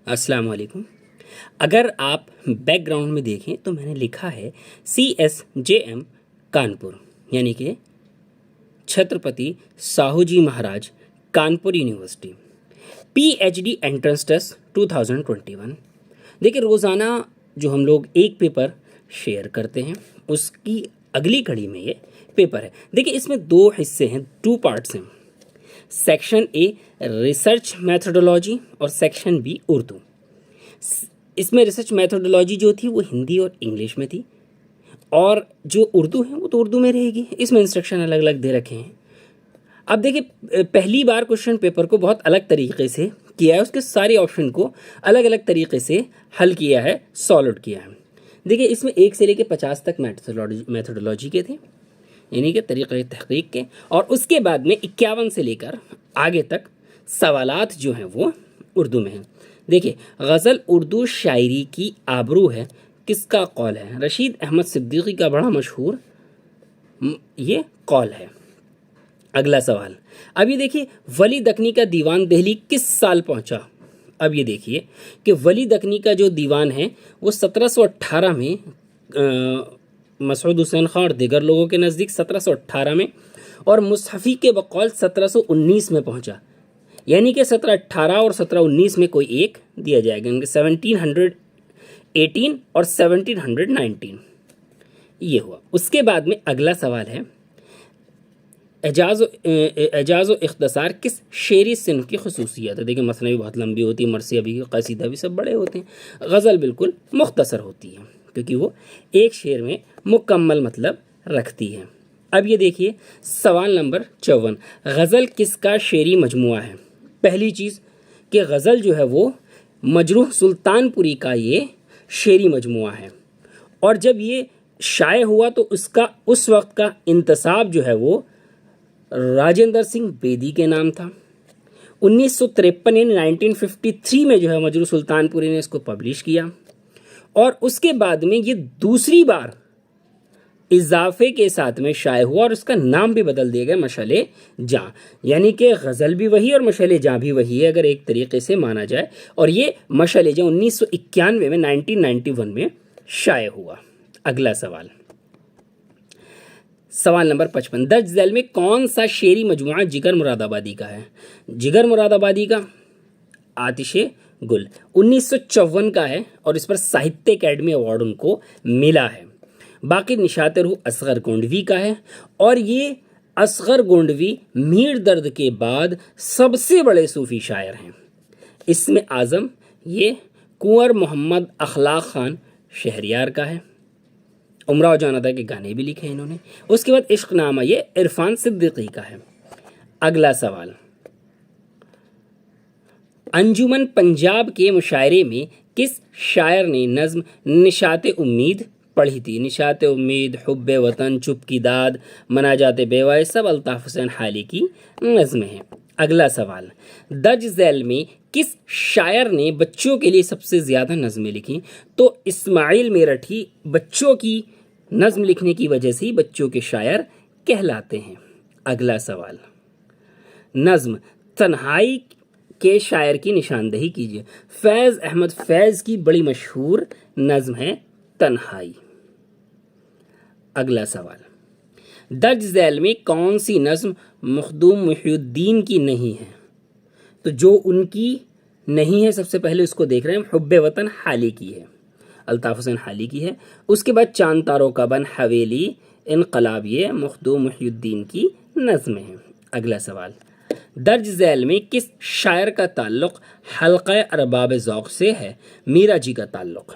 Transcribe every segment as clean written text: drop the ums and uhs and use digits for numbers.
السلام علیکم. اگر آپ بیک گراؤنڈ میں دیکھیں تو میں نے لکھا ہے CSJM کانپور، یعنی کہ Chhatrapati Shahu ji Maharaj Kanpur university PhD entrance test 2021. دیکھیں روزانہ جو ہم لوگ ایک پیپر شیئر کرتے ہیں اس کی اگلی کڑی میں یہ پیپر ہے. دیکھیں اس میں 2 حصے ہیں، 2 پارٹس ہیں. سیکشن اے ریسرچ میتھڈولوجی اور سیکشن بی اردو. اس میں ریسرچ میتھڈولوجی جو تھی وہ ہندی اور انگلش میں تھی، اور جو اردو ہے وہ تو اردو میں رہے گی. اس میں انسٹرکشن الگ الگ دے رکھے ہیں. اب دیکھیں پہلی بار کوشچن پیپر کو بہت الگ طریقے سے کیا ہے، اس کے سارے آپشن کو الگ الگ طریقے سے حل کیا ہے، سالوڈ کیا ہے. دیکھیں اس میں 1 سے لے کے 50 تک میتھڈولوجی کے تھے، یعنی کہ طریقہ تحقیق کے، اور اس کے بعد میں 51 سے لے کر آگے تک سوالات جو ہیں وہ اردو میں ہیں. دیکھیں غزل اردو شاعری کی آبرو ہے، کس کا قول ہے؟ رشید احمد صدیقی کا بڑا مشہور یہ قول ہے. اگلا سوال، اب یہ دیکھیے ولی دکنی کا دیوان دہلی کس سال پہنچا؟ اب یہ دیکھیے کہ ولی دکنی کا جو دیوان ہے وہ 1718 میں مسعود حسین خان اور دیگر لوگوں کے نزدیک 1718 میں، اور مصحفی کے بقول 1719 میں پہنچا. یعنی کہ 1718 اور 1719 میں کوئی ایک دیا جائے گا، 1718 اور 1719 یہ ہوا. اس کے بعد میں اگلا سوال ہے، اعجاز و اختصار کس شعری صنف کی خصوصیت ہے؟ دیکھیں مثنوی بہت لمبی ہوتی ہے، مرثیہ بھی، قصیدہ بھی سب بڑے ہوتے ہیں. غزل بالکل مختصر ہوتی ہے کیونکہ وہ ایک شعر میں مکمل مطلب رکھتی ہے. اب یہ دیکھیے سوال نمبر 54، غزل کس کا شعری مجموعہ ہے؟ پہلی چیز کہ غزل جو ہے وہ مجروح سلطان پوری کا یہ شعری مجموعہ ہے، اور جب یہ شائع ہوا تو اس وقت کا انتصاب جو ہے وہ راجندر سنگھ بیدی کے نام تھا. 1953 یعنی 1953 میں جو ہے مجروح سلطان پوری نے اس کو پبلش کیا، اور اس کے بعد میں یہ دوسری بار اضافے کے ساتھ میں شائع ہوا، اور اس کا نام بھی بدل دیا گیا مشعل جاں. یعنی کہ غزل بھی وہی اور مشعل جاں بھی وہی ہے اگر ایک طریقے سے مانا جائے، اور یہ مشعل جاں 1991 میں 1991 میں شائع ہوا. اگلا سوال، سوال نمبر 55، درج ذیل میں کون سا شعری مجموعہ جگر مراد آبادی کا ہے؟ جگر مراد آبادی کا آتش گل 1954 کا ہے، اور اس پر ساہتیہ اکیڈمی ایوارڈ ان کو ملا ہے. باقی نشاط روح اصغر گونڈوی کا ہے، اور یہ اصغر گونڈوی میر درد کے بعد سب سے بڑے صوفی شاعر ہیں. اس میں اعظم یہ کنور محمد اخلاق خان شہریار کا ہے. امراؤ جان ادا کے گانے بھی لکھے ہیں انہوں نے. اس کے بعد عشق نامہ یہ عرفان صدیقی کا ہے. اگلا سوال، انجمن پنجاب کے مشاعرے میں کس شاعر نے نظم نشاط امید پڑھی تھی؟ نشاط امید، حب وطن، چپ کی داد، مناجات بیوہ، سب الطاف حسین حالی کی نظمیں ہیں. اگلا سوال، درج ذیل میں کس شاعر نے بچوں کے لیے سب سے زیادہ نظمیں لکھی؟ تو اسماعیل میرٹھی بچوں کی نظم لکھنے کی وجہ سے بچوں کے شاعر کہلاتے ہیں. اگلا سوال، نظم تنہائی کے شاعر کی نشاندہی کیجیے. فیض احمد فیض کی بڑی مشہور نظم ہے تنہائی. اگلا سوال، درج ذیل میں کون سی نظم مخدوم محی الدین کی نہیں ہے؟ تو جو ان کی نہیں ہے سب سے پہلے اس کو دیکھ رہے ہیں، حب وطن حالی کی ہے، الطاف حسین حالی کی ہے. اس کے بعد چاند تاروں کا بن، حویلی، انقلاب یہ مخدوم محی الدین کی نظمیں ہیں. اگلا سوال، درج ذیل میں کس شاعر کا تعلق حلقہ ارباب ذوق سے ہے؟ میرا جی کا تعلق.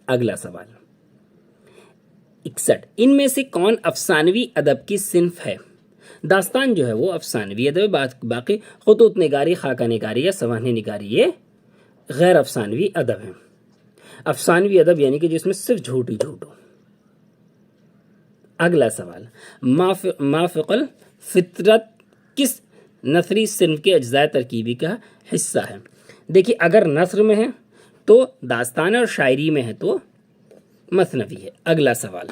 اگلا سوال، 61، ان میں سے کون افسانوی ادب کی صنف ہے؟ داستان جو ہے وہ افسانوی ادب ہے، باقی خطوط نگاری، خاکہ نگاری یا سوانح نگاری یہ غیر افسانوی ادب ہیں. افسانوی ادب یعنی کہ جس میں صرف جھوٹ ہی جھوٹ ہو. اگلا سوال، مافق الفطرت کس نثری صنف کے اجزاء ترکیبی کا حصہ ہے؟ دیکھیے اگر نثر میں ہے تو داستان، اور شاعری میں ہے تو مثنوی ہے. اگلا سوال،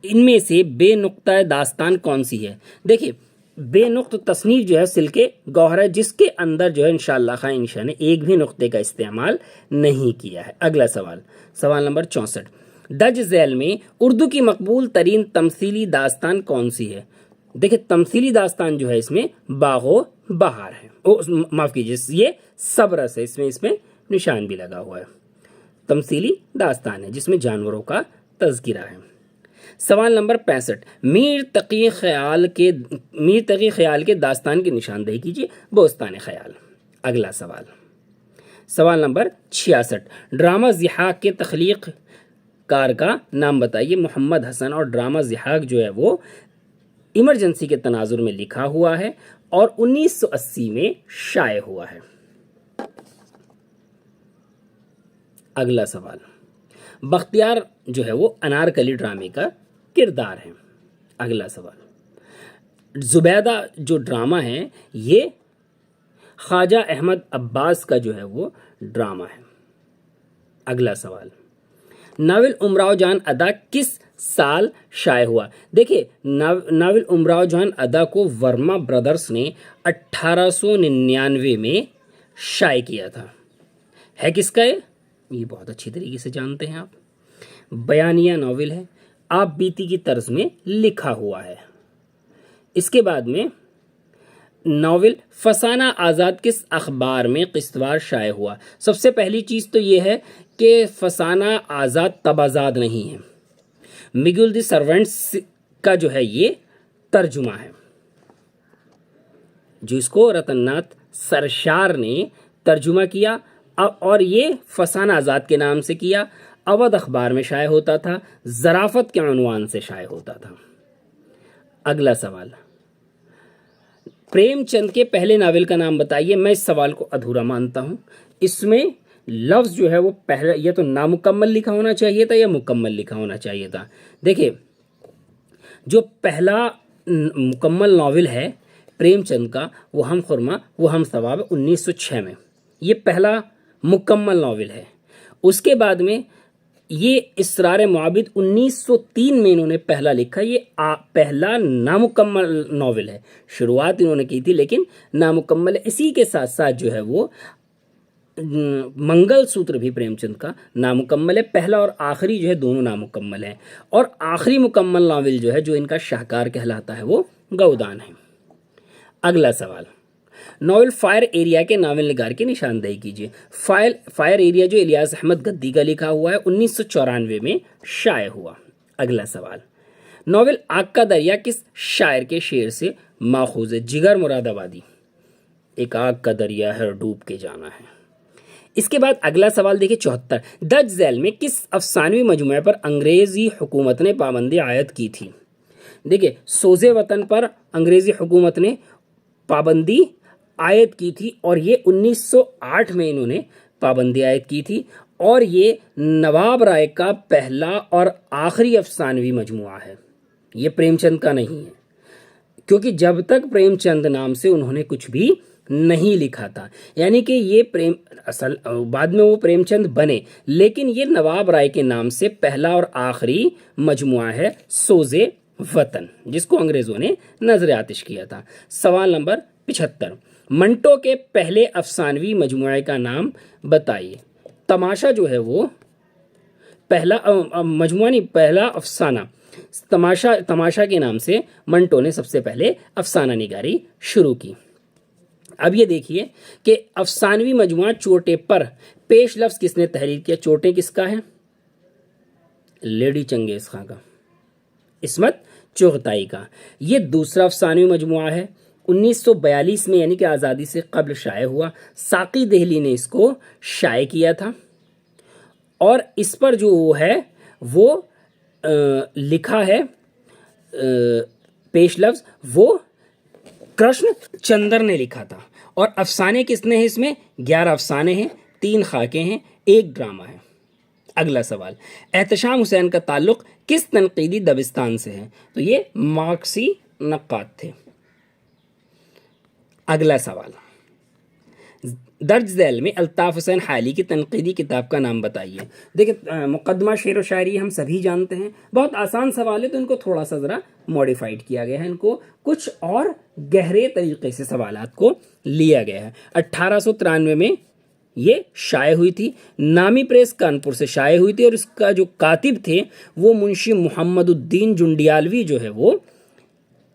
ان میں سے بے نقطہ داستان کون سی ہے؟ دیکھیے بے نقط تصنیف جو ہے سلکے گوہر ہے، جس کے اندر جو ہے انشاءاللہ خواہ انشاء نے ایک بھی نقطے کا استعمال نہیں کیا ہے۔ اگلا سوال، سوال نمبر 64، درج ذیل میں اردو کی مقبول ترین تمثیلی داستان کون سی ہے؟ دیکھیں تمثیلی داستان جو ہے اس میں باغ و بہار ہے، معاف کیجیے یہ صبرس ہے، اس میں نشان بھی لگا ہوا ہے، تمثیلی داستان ہے جس میں جانوروں کا تذکرہ ہے۔ سوال نمبر 65، میر تقی خیال کے داستان کی نشاندہی کیجیے۔ بوستان خیال۔ اگلا سوال، سوال نمبر 66، ڈرامہ ضحاک کے تخلیق کار کا نام بتائیے۔ محمد حسن، اور ڈرامہ ضحاک جو ہے وہ ایمرجنسی کے تناظر میں لکھا ہوا ہے اور 1980 میں شائع ہوا ہے۔ اگلا سوال، بختیار جو ہے وہ انارکلی ڈرامے کا کردار ہے۔ اگلا سوال، زبیدہ جو ڈرامہ ہے یہ خواجہ احمد عباس کا جو ہے وہ ڈرامہ ہے۔ اگلا سوال، ناول امراؤ جان ادا کس سال شائع ہوا؟ دیکھیے ناول امراؤ جان ادا کو ورما برادرز نے 1899 میں شائع کیا تھا۔ ہے کس کا یہ بہت اچھی طریقے سے جانتے ہیں آپ، بیانیہ ناول ہے، آپ بیتی کی طرز میں لکھا ہوا ہے۔ اس کے بعد میں ناول فسانہ آزاد کس اخبار میں قسطوار شائع ہوا؟ سب سے پہلی چیز تو یہ ہے کہ فسانہ آزاد تبازاد نہیں ہے، مگل دی سرونٹس کا جو ہے یہ ترجمہ ہے، جو اس کو رتن ناتھ سرشار نے ترجمہ کیا اور یہ فسانہ آزاد کے نام سے کیا۔ اودھ اخبار میں شائع ہوتا تھا، ظرافت کے عنوان سے شائع ہوتا تھا۔ اگلا سوال، پریم چند کے پہلے ناول کا نام بتائیے۔ میں اس سوال کو ادھورا مانتا ہوں، اس میں لفظ جو ہے وہ پہلا یا تو نامکمل لکھا ہونا چاہیے تھا یا مکمل لکھا ہونا چاہیے تھا۔ دیکھیں جو پہلا مکمل ناول ہے پریم چند کا وہ ہم خرما وہ ہم ثواب 1906 میں، یہ پہلا مکمل ناول ہے۔ اس کے بعد میں یہ اسرار معابد 1903 میں انہوں نے پہلا لکھا، یہ پہلا نامکمل ناول ہے، شروعات انہوں نے کی تھی لیکن نامکمل ہے۔ اسی کے ساتھ ساتھ جو ہے وہ منگل سوتر بھی پریم چند کا نامکمل ہے، پہلا اور آخری جو ہے دونوں نامکمل ہیں، اور آخری مکمل ناول جو ہے جو ان کا شاہکار کہلاتا ہے وہ گودان ہے۔ اگلا سوال، ناول فائر ایریا کے ناول نگار کی نشاندہی کیجیے۔ فائر ایریا جو الیاس احمد گدی کا لکھا ہوا ہے 1994 میں شائع ہوا۔ اگلا سوال، ناول آگ کا دریا کس شاعر کے شعر سے ماخوذ ہے؟ جگر مراد آبادی، ایک آگ کا دریا ہے اور ڈوب کے جانا ہے۔ اس کے بعد اگلا سوال دیکھیں 74، درج ذیل میں کس افسانوی مجموعے پر انگریزی حکومت نے پابندی عائد کی تھی؟ دیکھیں سوز وطن پر انگریزی حکومت نے پابندی عائد کی تھی اور یہ 1908 میں انہوں نے پابندی عائد کی تھی، اور یہ نواب رائے کا پہلا اور آخری افسانوی مجموعہ ہے، یہ پریم چند کا نہیں ہے، کیونکہ جب تک پریم چند نام سے انہوں نے کچھ بھی نہیں لکھا تھا، یعنی کہ یہ اصل بعد میں وہ پریم چند بنے، لیکن یہ نواب رائے کے نام سے پہلا اور آخری مجموعہ ہے سوز وطن، جس کو انگریزوں نے نظر آتش کیا تھا۔ سوال نمبر 75، منٹو کے پہلے افسانوی مجموعے کا نام بتائیے۔ تماشا جو ہے وہ پہلا مجموعہ نہیں، پہلا افسانہ، تماشا کے نام سے منٹو نے سب سے پہلے افسانہ نگاری شروع کی۔ اب یہ دیکھیے کہ افسانوی مجموعہ چوٹے پر پیش لفظ کس نے تحریر کیا؟ چوٹے کس کا ہے؟ لیڈی چنگیز خاں کا، عصمت چغتائی کا۔ یہ دوسرا افسانوی مجموعہ ہے، 1942 میں یعنی کہ آزادی سے قبل شائع ہوا، ساقی دہلی نے اس کو شائع کیا تھا، اور اس پر جو ہے وہ لکھا ہے پیش لفظ وہ کرشن چندر نے لکھا تھا، اور افسانے کس نے ہیں؟ اس میں 11 افسانے ہیں، 3 خاکے ہیں، 1 ڈرامہ ہے۔ اگلا سوال، احتشام حسین کا تعلق کس تنقیدی دبستان سے ہے؟ تو یہ مارکسی نقاد تھے۔ اگلا سوال، درج ذیل میں الطاف حسین حالی کی تنقیدی کتاب کا نام بتائیے۔ دیکھیں مقدمہ شعر و شاعری ہم سبھی جانتے ہیں، بہت آسان سوال ہے تو ان کو تھوڑا سا ذرا موڈیفائڈ کیا گیا ہے، ان کو کچھ اور گہرے طریقے سے سوالات کو لیا گیا ہے۔ 1893 میں یہ شائع ہوئی تھی، نامی پریس کانپور سے شائع ہوئی تھی، اور اس کا جو کاتب تھے وہ منشی محمد الدین جنڈیالوی جو ہے وہ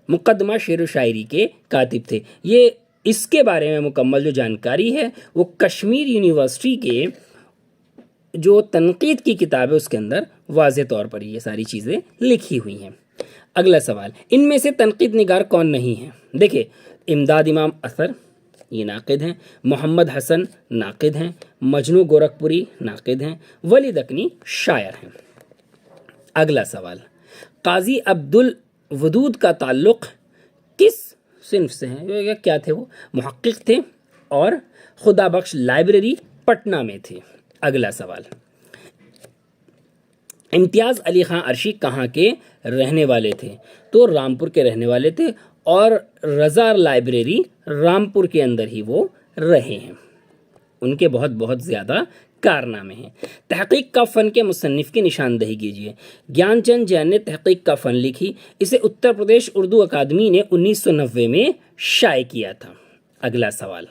مقدمہ شعر و شاعری کے کاتب تھے۔ یہ اس کے بارے میں مکمل جو جانکاری ہے وہ کشمیر یونیورسٹی کے جو تنقید کی کتاب ہے اس کے اندر واضح طور پر یہ ساری چیزیں لکھی ہوئی ہیں۔ اگلا سوال، ان میں سے تنقید نگار کون نہیں ہے؟ دیکھیں امداد امام اثر یہ ناقد ہیں، محمد حسن ناقد ہیں، مجنو گورکھپوری ناقد ہیں، ولی دکنی شاعر ہیں۔ اگلا سوال، قاضی عبد الودود کا تعلق کس صنف سے ہیں؟ کیا تھے وہ؟ محقق تھے اور خدا بخش لائبریری پٹنہ میں تھے۔ اگلا سوال، امتیاز علی خان عرشی کہاں کے رہنے والے تھے؟ تو رامپور کے رہنے والے تھے، اور رضا لائبریری رامپور کے اندر ہی وہ رہے ہیں۔ ان کے بہت بہت زیادہ کارنامے ہیں۔ تحقیق کا فن کے مصنف کی نشاندہی کیجیے۔ گیان چند جین نے تحقیق کا فن لکھی، اسے اتر پردیش اردو اکادمی نے 1990 میں شائع کیا تھا۔ اگلا سوال،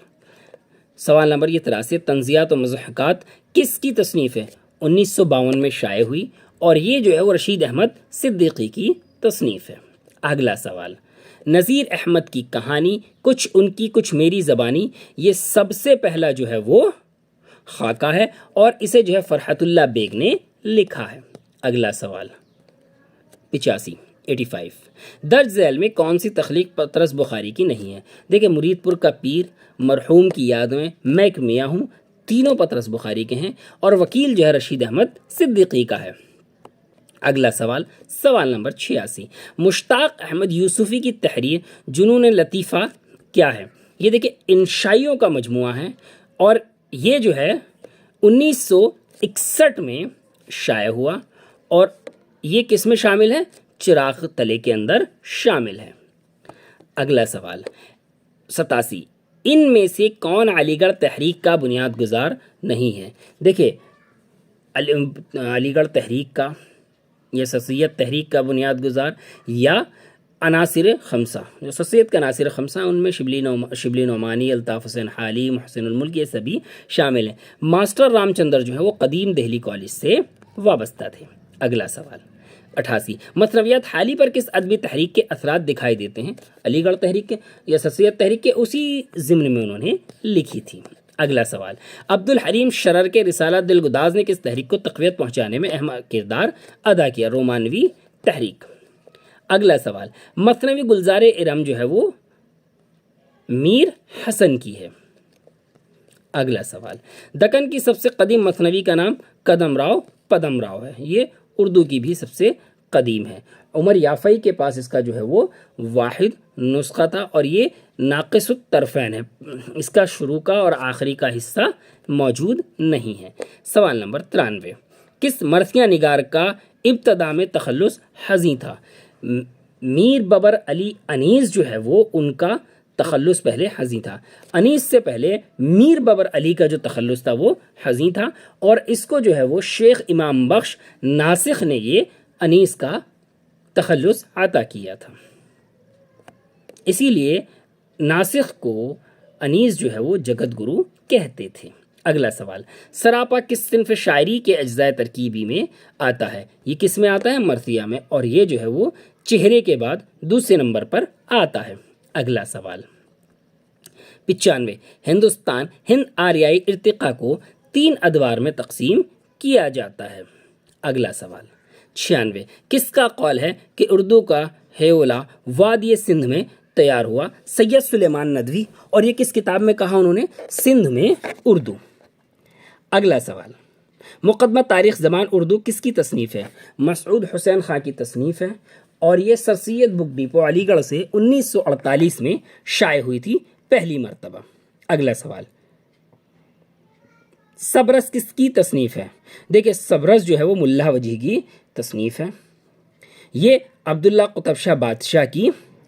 سوال نمبر 83، تنزیات و مضحکات کس کی تصنیف ہے؟ 1952 میں شائع ہوئی، اور یہ جو ہے وہ رشید احمد صدیقی کی تصنیف ہے۔ اگلا سوال، نذیر احمد کی کہانی کچھ ان کی کچھ میری زبانی، یہ سب سے پہلا جو ہے وہ خاکہ ہے، اور اسے جو ہے فرحت اللہ بیگ نے لکھا ہے۔ اگلا سوال 85 درج ذیل میں کون سی تخلیق پطرس بخاری کی نہیں ہے؟ دیکھیں مرید پور کا پیر، مرحوم کی یاد میں ایک میاں ہوں، تینوں پطرس بخاری کے ہیں، اور وکیل جو ہے رشید احمد صدیقی کا ہے۔ اگلا سوال، سوال نمبر 86، مشتاق احمد یوسفی کی تحریر جنون لطیفہ کیا ہے؟ یہ دیکھیں انشائیوں کا مجموعہ ہے، اور یہ جو ہے 1961 میں شائع ہوا، اور یہ کس میں شامل ہے؟ چراغ تلے کے اندر شامل ہے۔ اگلا سوال 87، ان میں سے کون علی گڑھ تحریک کا بنیاد گزار نہیں ہے؟ دیکھیں علی گڑھ تحریک کا یا سسیت تحریک کا بنیاد گزار، یا عناصر خمسہ، جو سسیت کے عناصر خمسہ ان میں شبلی نعمانی، الطاف حسین حالی، محسن الملک، یہ سبھی شامل ہیں۔ ماسٹر رام چندر جو ہے وہ قدیم دہلی کالج سے وابستہ تھے۔ اگلا سوال 88، مثنویات حالی پر کس ادبی تحریک کے اثرات دکھائی دیتے ہیں؟ علی گڑھ تحریک کے یا سسیت تحریک کے اسی ضمن میں انہوں نے لکھی تھی۔ اگلا سوال، عبد الحلیم شرر کے رسالہ دلگداز نے کس تحریک کو تقویت پہنچانے میں اہم کردار ادا کیا؟ رومانوی تحریک۔ اگلا سوال، مثنوی گلزار ارم جو ہے وہ میر حسن کی ہے۔ اگلا سوال، دکن کی سب سے قدیم مثنوی کا نام قدم راؤ پدم راؤ ہے، یہ اردو کی بھی سب سے قدیم ہے۔ عمر یافعی کے پاس اس کا جو ہے وہ واحد نسخہ تھا، اور یہ ناقص الطرفین ہے، اس کا شروع کا اور آخری کا حصہ موجود نہیں ہے۔ سوال نمبر 93، کس مرثیہ نگار کا ابتدا میں تخلص حزیں تھا؟ میر ببر علی انیس جو ہے وہ ان کا تخلص پہلے حزیں تھا۔ انیس سے پہلے میر ببر علی کا جو تخلص تھا وہ حزیں تھا، اور اس کو جو ہے وہ شیخ امام بخش ناسخ نے یہ انیس کا تخلص عطا کیا تھا، اسی لیے ناسخ کو انیس جو ہے وہ جگت گرو کہتے تھے۔ اگلا سوال، سراپا کس صنف شاعری کے اجزاء ترکیبی میں آتا ہے؟ یہ کس میں آتا ہے؟ مرثیہ میں، اور یہ جو ہے وہ چہرے کے بعد دوسرے نمبر پر آتا ہے۔ اگلا سوال 95، ہندوستان ہند آریائی ارتقاء کو 3 ادوار میں تقسیم کیا جاتا ہے۔ اگلا سوال 96، کس کا قول ہے کہ اردو کا ہیولا وادی سندھ میں تیار ہوا؟ سید سلیمان ندوی، اور یہ کس کتاب میں کہا انہوں نے؟ سندھ میں اردو۔ اگلا سوال، مقدمہ تاریخ زبان اردو کس کی تصنیف ہے؟ مسعود حسین خان کی تصنیف ہے، اور یہ سر سید بک ڈیپو علی گڑھ سے 1948 میں شائع ہوئی تھی پہلی مرتبہ۔ اگلا سوال، سبرس کس کی تصنیف ہے؟ دیکھیں سبرس جو ہے وہ ملا وجیح کی تصنیف ہے، یہ عبداللہ قطب شاہ بادشاہ کی